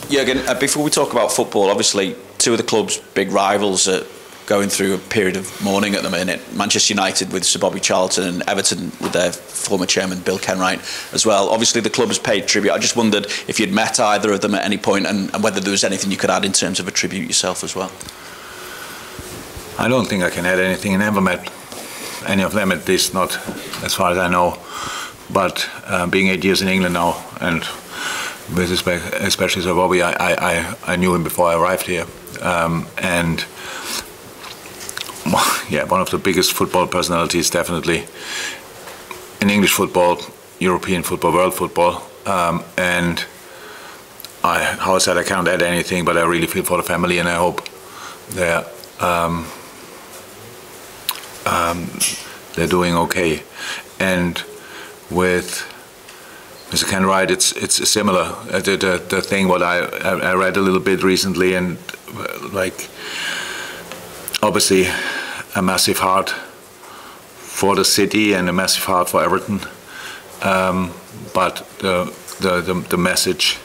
Jurgen, before we talk about football, obviously two of the club's big rivals are going through a period of mourning at the minute. Manchester United with Sir Bobby Charlton and Everton with their former chairman Bill Kenwright as well. Obviously the club has paid tribute. I just wondered if you'd met either of them at any point and whether there was anything you could add in terms of a tribute yourself as well. I don't think I can add anything. I never met any of them, at least not as far as I know. But being 8 years in England now, and with especially Sir Bobby, I knew him before I arrived here. And yeah, one of the biggest football personalities, definitely, in English football, European football, world football. And how I said, I can't add anything, but I really feel for the family, and I hope they're doing okay. And with Mr. Kenwright, it's similar. The thing what I read a little bit recently, and like obviously a massive heart for the city and a massive heart for Everton. But the message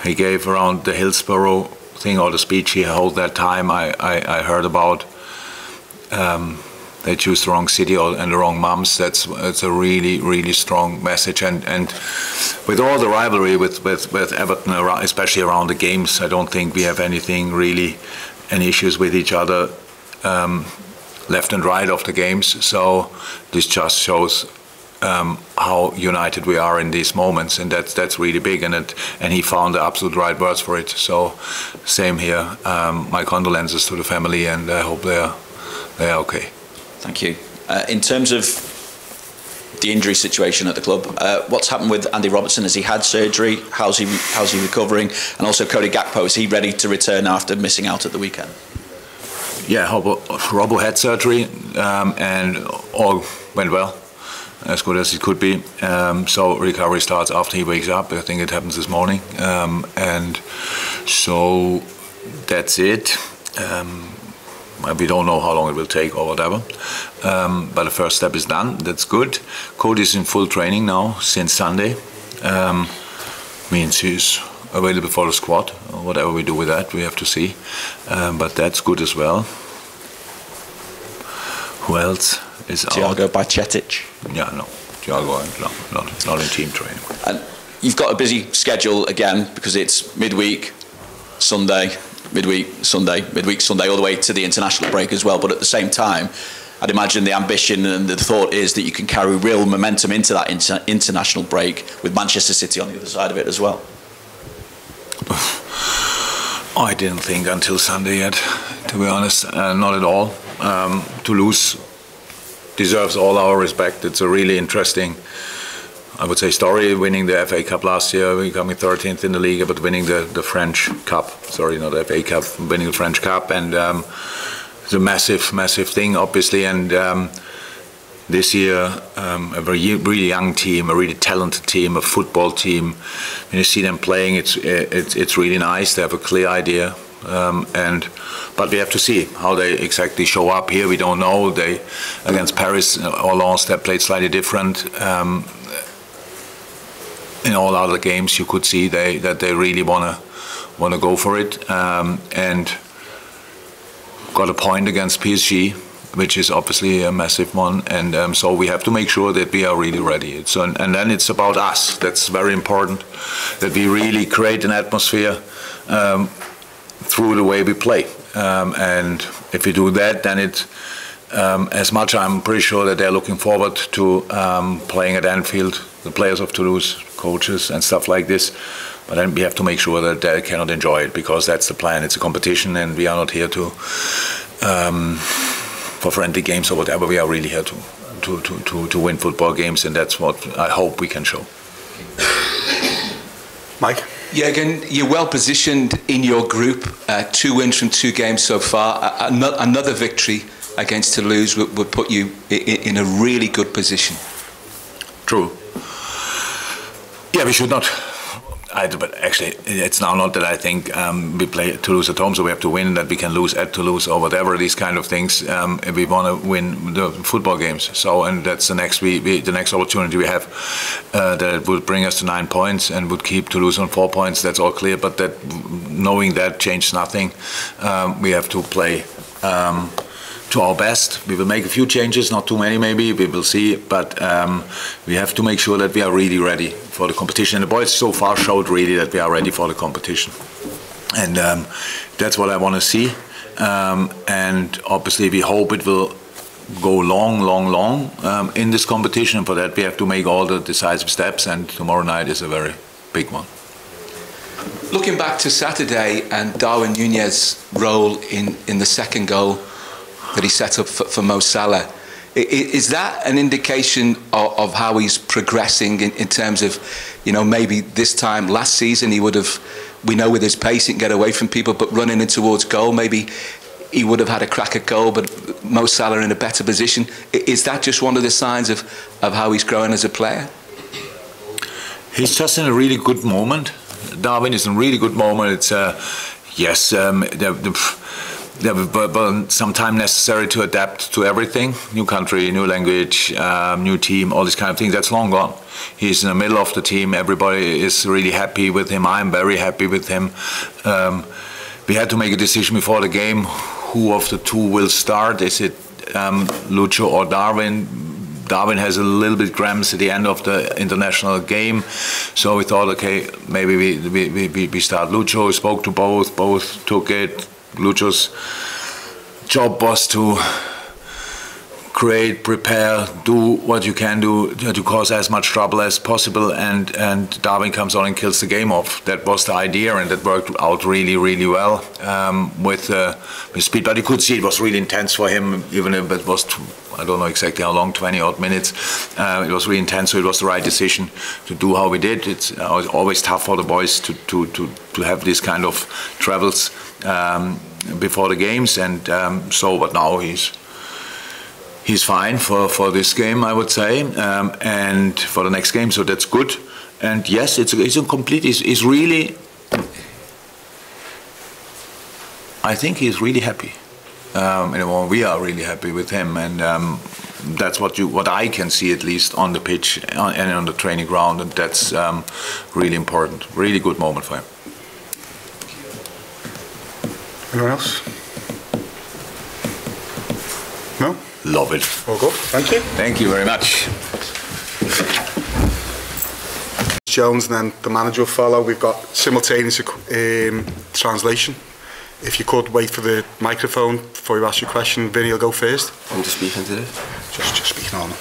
he gave around the Hillsborough thing, or the speech he held that time, I heard about. They choose the wrong city and the wrong mums. It's a really, really strong message. And with all the rivalry with Everton, especially around the games, I don't think we have any issues with each other left and right of the games. So this just shows how united we are in these moments, and that's really big. And he found the absolute right words for it. So same here. My condolences to the family, and I hope they're okay. Thank you. In terms of the injury situation at the club, what's happened with Andy Robertson? Has he had surgery? How's he recovering? And also Cody Gakpo, is he ready to return after missing out at the weekend? Yeah, Robbo had surgery and all went well, as good as it could be. So recovery starts after he wakes up. I think it happens this morning. And so that's it. We don't know how long it will take or whatever, but the first step is done. That's good. Cody's in full training now since Sunday. Means he's available for the squad. Whatever we do with that, we have to see. But that's good as well. Who else is out? Thiago Bajcetic. Yeah, no. Thiago, not in team training. And you've got a busy schedule again because it's midweek, Sunday, midweek, Sunday, all the way to the international break as well. But at the same time, I'd imagine the ambition and the thought is that you can carry real momentum into that international break with Manchester City on the other side of it as well. I didn't think until Sunday yet, to be honest. Not at all. Toulouse deserves all our respect. It's a really interesting, I would say, story. Winning the FA Cup last year, becoming 13th in the league, but winning the French Cup. Sorry, not the FA Cup, winning the French Cup, and it's a massive thing, obviously. And this year, a really young team, a really talented team, a football team. When you see them playing, it's really nice. They have a clear idea, but we have to see how they exactly show up here. We don't know. They against Paris or Lens, they played slightly different. In all other games, you could see that they really wanna go for it, and got a point against PSG, which is obviously a massive one, and so we have to make sure that we are really ready. And then it's about us. That's very important, that we really create an atmosphere through the way we play, and if we do that, then it. As much, I'm pretty sure that they're looking forward to playing at Anfield, the players of Toulouse, coaches and stuff like this. But then we have to make sure that they cannot enjoy it, because that's the plan. It's a competition, and we are not here to for friendly games or whatever. We are really here to win football games, and that's what I hope we can show. Mike? Jurgen, you're well positioned in your group. 2 wins from 2 games so far. Another victory against Toulouse would put you in a really good position. True. Yeah, we should not. but actually, it's now not that I think we play Toulouse at home, so we have to win, that we can lose at Toulouse or whatever, these kind of things. If we want to win the football games. So, and that's the next the next opportunity we have, that would bring us to 9 points and would keep Toulouse on 4 points. That's all clear. But that, knowing that, changed nothing. We have to play to our best. We will make a few changes, not too many maybe, we will see, but we have to make sure that we are really ready for the competition. And the boys so far showed really that we are ready for the competition. And that's what I want to see. And obviously we hope it will go long in this competition. And for that we have to make all the decisive steps, and tomorrow night is a very big one. Looking back to Saturday and Darwin Núñez's role in the second goal that he set up for Mo Salah, is that an indication of how he's progressing in terms of, you know, maybe this time last season he would have, we know with his pace he can get away from people, but running in towards goal maybe he would have had a crack at goal, but Mo Salah in a better position. Is that just one of the signs of how he's growing as a player? He's just in a really good moment. Darwin is in a really good moment. It's yes, there will some time necessary to adapt to everything. New country, new language, new team, all these kind of things. That's long gone. He's in the middle of the team. Everybody is really happy with him. I'm very happy with him. We had to make a decision before the game. Who of the two will start? Is it Lucho or Darwin? Darwin has a little bit cramps at the end of the international game, so we thought, okay, maybe we start Lucho. We spoke to both took it. Lucho's job was to create, prepare, do what you can do to cause as much trouble as possible, and Darwin comes on and kills the game off. That was the idea, and that worked out really well with speed. But you could see it was really intense for him, even if it was I don't know exactly how long, 20 odd minutes. It was really intense, so it was the right decision to do how we did. It's always tough for the boys to have these kind of travels before the games, and but now he's fine for this game, I would say, and for the next game, so that's good. And yes, it's a complete. He's really. I think he's really happy. We are really happy with him, and that's what I can see, at least on the pitch and on the training ground, and that's really important. Really good moment for him. Anyone else? No? Love it. All good. Thank you. Thank you very much. Jones, and then the manager will follow. We've got simultaneous translation. If you could wait for the microphone before you ask your question, Vinny will go first. I'm just speaking to this. Just speaking on.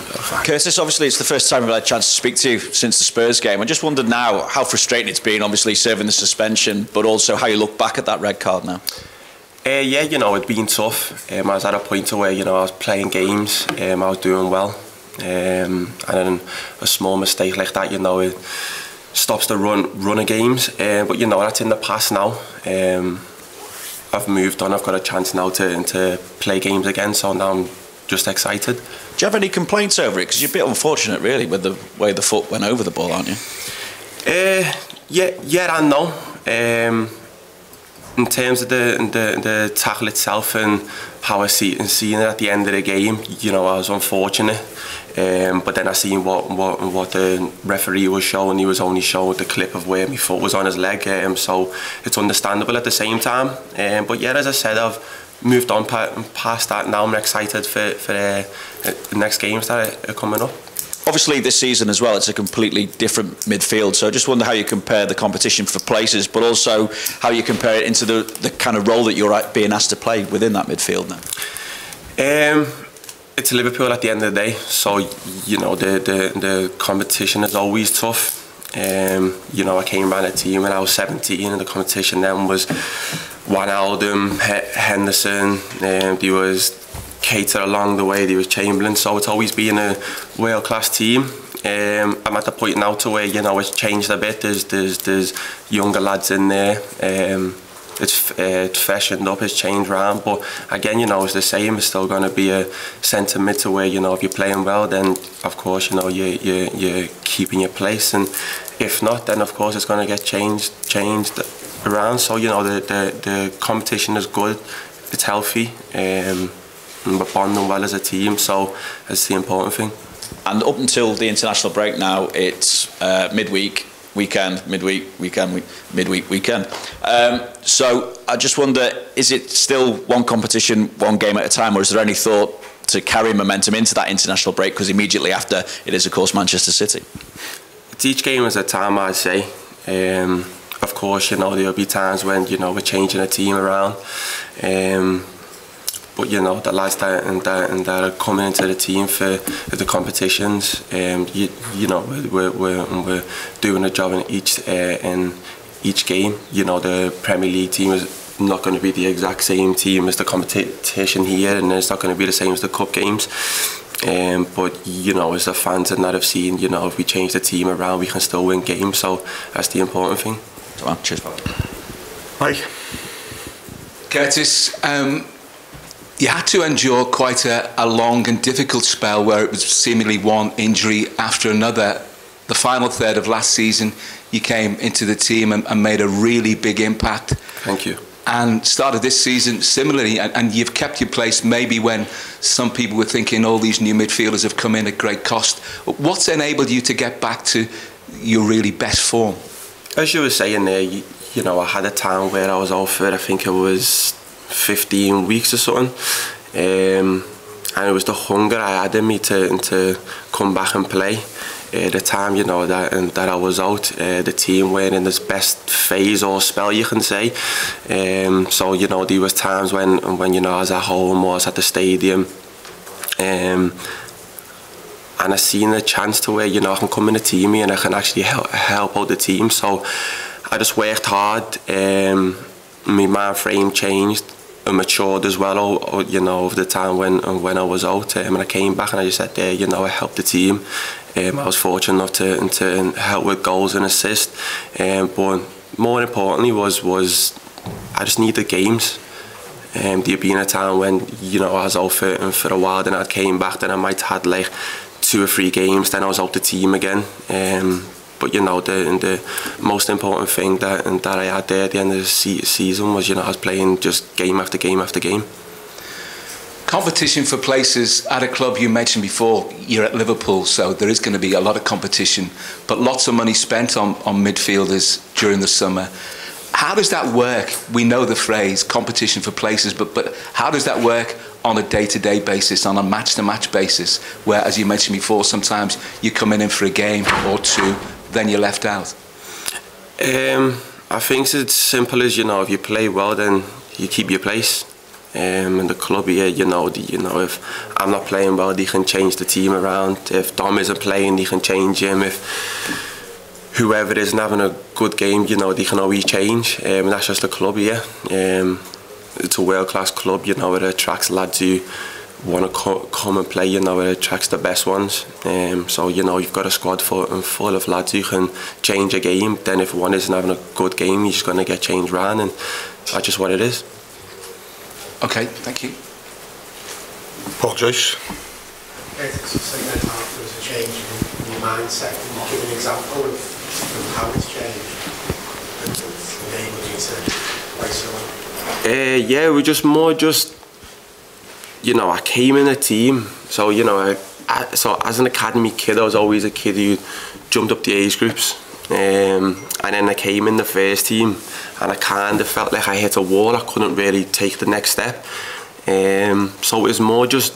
Curtis, obviously it's the first time we've had a chance to speak to you since the Spurs game. I just wondered now how frustrating it's been, obviously serving the suspension, but also how you look back at that red card now. Yeah, you know, it'd been tough. I was at a point where, you know, I was playing games, I was doing well, and then a small mistake like that, you know, it stops the run of games. But you know, that's in the past now. I've moved on. I've got a chance now to play games again, so now I'm just excited. Do you have any complaints over it? Because you're a bit unfortunate, really, with the way the foot went over the ball, aren't you? Yeah and no. In terms of the tackle itself and how I seeing it at the end of the game, you know, I was unfortunate. But then I seen what the referee was showing. He was only showing the clip of where my foot was on his leg, so it's understandable at the same time. But yeah, as I said, I've moved on past that. Now I'm excited for the next games that are coming up. Obviously this season as well, it's a completely different midfield, so I just wonder how you compare the competition for places, but also how you compare it into the kind of role that you're being asked to play within that midfield now. It's Liverpool at the end of the day, so you know the competition is always tough. You know, I came around a team when I was 17, and the competition then was Wijnaldum, Henderson, there was Keita along the way, there was Chamberlain, so it's always been a world-class team. I'm at the point now to where, you know, it's changed a bit. There's younger lads in there, it's freshened up, it's changed around. But again, you know, it's the same. It's still going to be a centre mid to where, you know, if you're playing well, then of course, you know, you're keeping your place, and if not, then of course it's going to get changed around. So, you know, the competition is good, it's healthy, and we're bonding well as a team, so that's the important thing. And up until the international break now, it's midweek, weekend, midweek, weekend, midweek, weekend. So I just wonder, is it still one competition, one game at a time, or is there any thought to carry momentum into that international break? Because immediately after, it is, of course, Manchester City. It's each game at a time, I'd say. Of course, you know, there'll be times when, you know, we're changing a team around. But, you know, the lads that are coming into the team for the competitions, you know, we're doing a job in each game. You know, the Premier League team is not going to be the exact same team as the competition here, and it's not going to be the same as the cup games. But, you know, as the fans and that have seen, you know, if we change the team around, we can still win games. So that's the important thing. Well, cheers, Mike. Curtis, you had to endure quite a long and difficult spell where it was seemingly one injury after another. The final third of last season, you came into the team and made a really big impact. Thank you. And started this season similarly, and you've kept your place maybe when some people were thinking all these new midfielders have come in at great cost. What's enabled you to get back to your really best form? As you were saying there, you know, I had a time where I was out for, I think it was 15 weeks or something, and it was the hunger I had in me to come back and play. The time, you know, that I was out, the team weren't in its best phase or spell, you can say. So, you know, there was times when you know, I was at home or I was at the stadium, and I seen a chance to where, you know, I can come in the team and I can actually help out the team. So I just worked hard. My mind frame changed and matured as well, you know, over the time when I was out, and I came back and I just said, you know, I helped the team. I was fortunate enough to help with goals and assists, but more importantly was I just needed games. There'd been a time when, you know, I was out for a while, then I came back, then I might have had like 2 or 3 games, then I was out the team again. But, you know, the most important thing that I had there at the end of the season was, you know, I was playing just game after game after game. Competition for places at a club, you mentioned before, you're at Liverpool, so there is going to be a lot of competition, but lots of money spent on midfielders during the summer. How does that work? We know the phrase, competition for places, but how does that work on a day-to-day basis, on a match-to-match basis, where, as you mentioned before, sometimes you come in for a game or 2, then you're left out? I think it's simple as, you know, if you play well, then you keep your place. In the club here, you know, if I'm not playing well, they can change the team around. If Dom isn't playing, they can change him. If whoever isn't having a good game, you know, they can always change. And that's just the club here. It's a world-class club, you know, it attracts lads who want to come and play, you know, it attracts the best ones. So, you know, you've got a squad full of lads who can change a game. Then if one isn't having a good game, you're just going to get changed around, and that's just what it is. Okay, thank you. Paul Joyce. There was a change in your mindset. Can you give an example of how it's changed and enabled you to play so well? Yeah, we just, you know, I came in a team, so, you know, so as an academy kid, I was always a kid who jumped up the age groups. And then I came in the first team and I kind of felt like I hit a wall. I couldn't really take the next step. So it was more just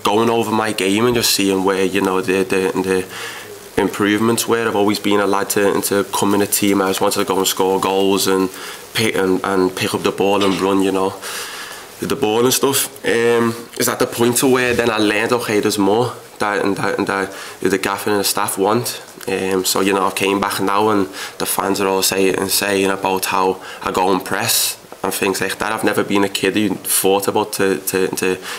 going over my game and just seeing where, you know, the improvements were. I've always been a lad to come in a team. I just wanted to go and score goals and pick up the ball and run, you know, the ball and stuff. Is at the point to where then I learned, okay, there's more that the gaffer and the staff want. So, you know, I came back now and the fans are all saying about how I go and press and things like that. I've never been a kid who thought about to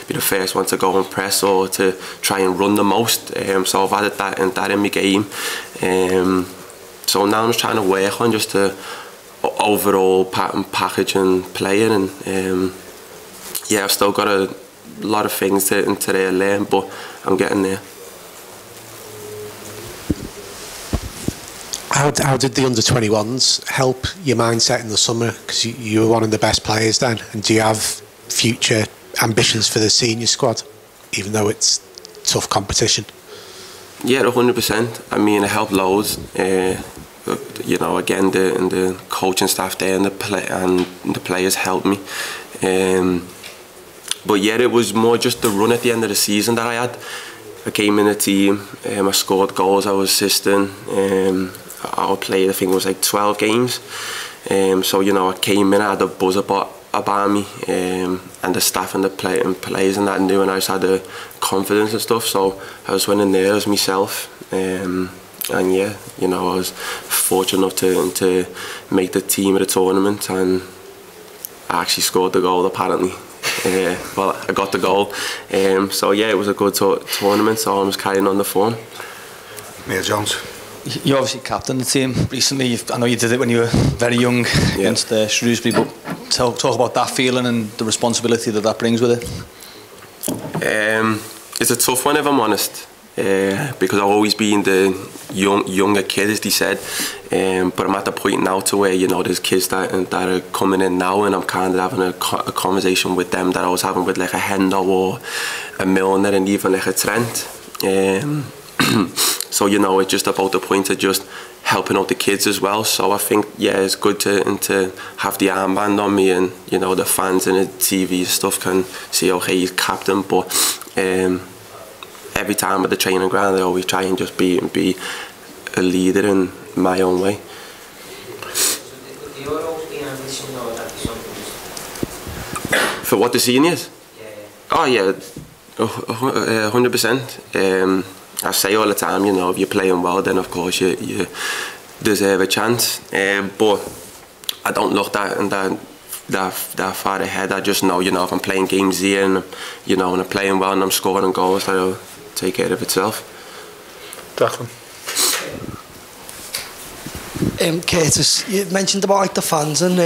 be the first one to go and press or to try and run the most. So I've added that in my game. So now I'm just trying to work on just to overall package and player, and yeah, I've still got a lot of things to learn, but I'm getting there. How did the under-21s help your mindset in the summer? Because you were one of the best players then, and do you have future ambitions for the senior squad, even though it's tough competition? Yeah, 100%. I mean, it helped loads. You know, again, the coaching staff there and the players helped me. But yeah, it was more just the run at the end of the season that I had. I came in the team, I scored goals, I was assisting. I played, I think it was like 12 games. So, you know, I came in, I had a buzz about me, and the staff and the players and that knew, and I just had the confidence and stuff. So I was winning there as myself. And yeah, you know, I was fortunate enough to make the team at the tournament, and I actually scored the goal apparently. Well, I got the goal. So yeah, it was a good tournament, so I was carrying on the form. Neil Jones. You obviously captained the team recently. I know you did it when you were very young against Shrewsbury, but talk about that feeling and the responsibility that brings with it. It's a tough one, if I'm honest, because I've always been the younger kid, as they said. But I'm at the point now to where, you know, there's kids that are coming in now, and I'm kind of having a conversation with them that I was having with like a Hendo or a Milner and even like a Trent. So, you know, it's just about the point of just helping out the kids as well. So I think, yeah, it's good to have the armband on me, and, you know, the fans and the TV stuff can see, okay, he's captain. But every time at the training ground, I always try and just be a leader in my own way. For what, the seniors? Oh yeah, 100%. I say all the time, you know, if you're playing well, then of course you deserve a chance. But I don't look that far ahead. I just know, you know, if I'm playing games here and, you know, and I'm playing well and I'm scoring goals, that'll take care of itself. Declan. Curtis, you mentioned about like the fans and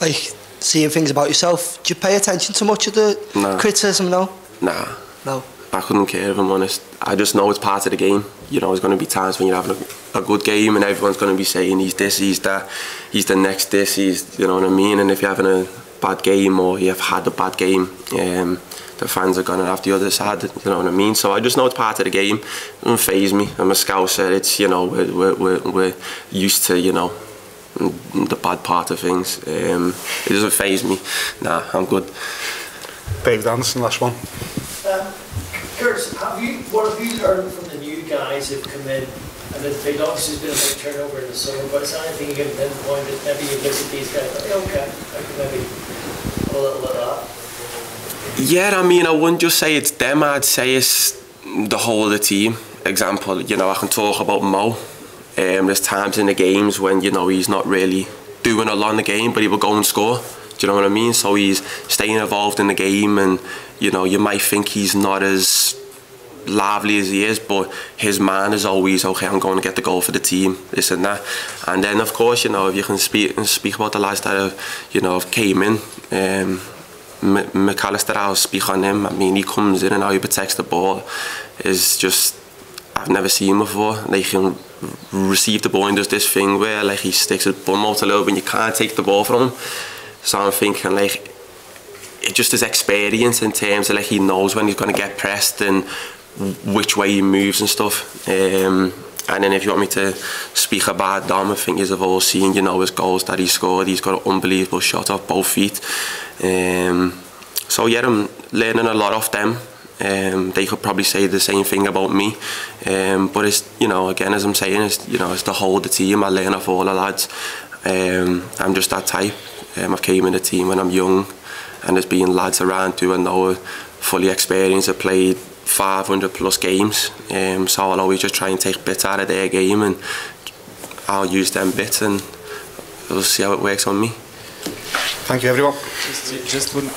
like seeing things about yourself. Do you pay attention to much of the criticism now? Nah. No. I couldn't care, if I'm honest. I just know it's part of the game. You know, there's going to be times when you're having a good game and everyone's going to be saying he's this, he's that, he's the next this, he's, you know what I mean? And if you're having a bad game or you've had a bad game, the fans are going to have the other side, you know what I mean? So I just know it's part of the game. It doesn't faze me. I'm a Scouser. It's, you know, we're used to, you know, the bad part of things. It doesn't faze me. Nah, I'm good. David Anderson, last one. Curtis, what have you learned from the new guys who've come in? And obviously there's been a big turnover in the summer, but is there anything you can pinpoint that maybe you look at these guys and think, okay, I can maybe a little bit of that? Yeah, I mean, I wouldn't just say it's them, I'd say it's the whole of the team. Example, you know, I can talk about Mo. There's times in the games when, you know, he's not really doing a lot in the game, but he will go and score. Do you know what I mean? So he's staying involved in the game, and, you know, you might think he's not as lively as he is, but his man is always, okay, I'm going to get the goal for the team, this and that. And then, of course, you know, if you can speak about the lads that have, you know, have came in, McAllister, I'll speak on him. I mean, he comes in and how he protects the ball is just, I've never seen before. Like, he can receive the ball and does this thing where, like, he sticks his bum out a little bit and you can't take the ball from him. So I'm thinking, like, it just his experience in terms of, like, he knows when he's going to get pressed and which way he moves and stuff. And then if you want me to speak about Dom, I think you've all seen, you know, his goals that he scored. He's got an unbelievable shot off both feet. So yeah, I'm learning a lot off them. They could probably say the same thing about me. But it's, you know, again, as I'm saying, it's, you know, it's the whole of the team. I learn off all the lads. I'm just that type. I've came in the team when I'm young, and there's been lads around who I know are fully experienced, have played 500 plus games. So I'll always just try and take bits out of their game, and I'll use them bits, and we'll see how it works on me. Thank you, everyone. Just one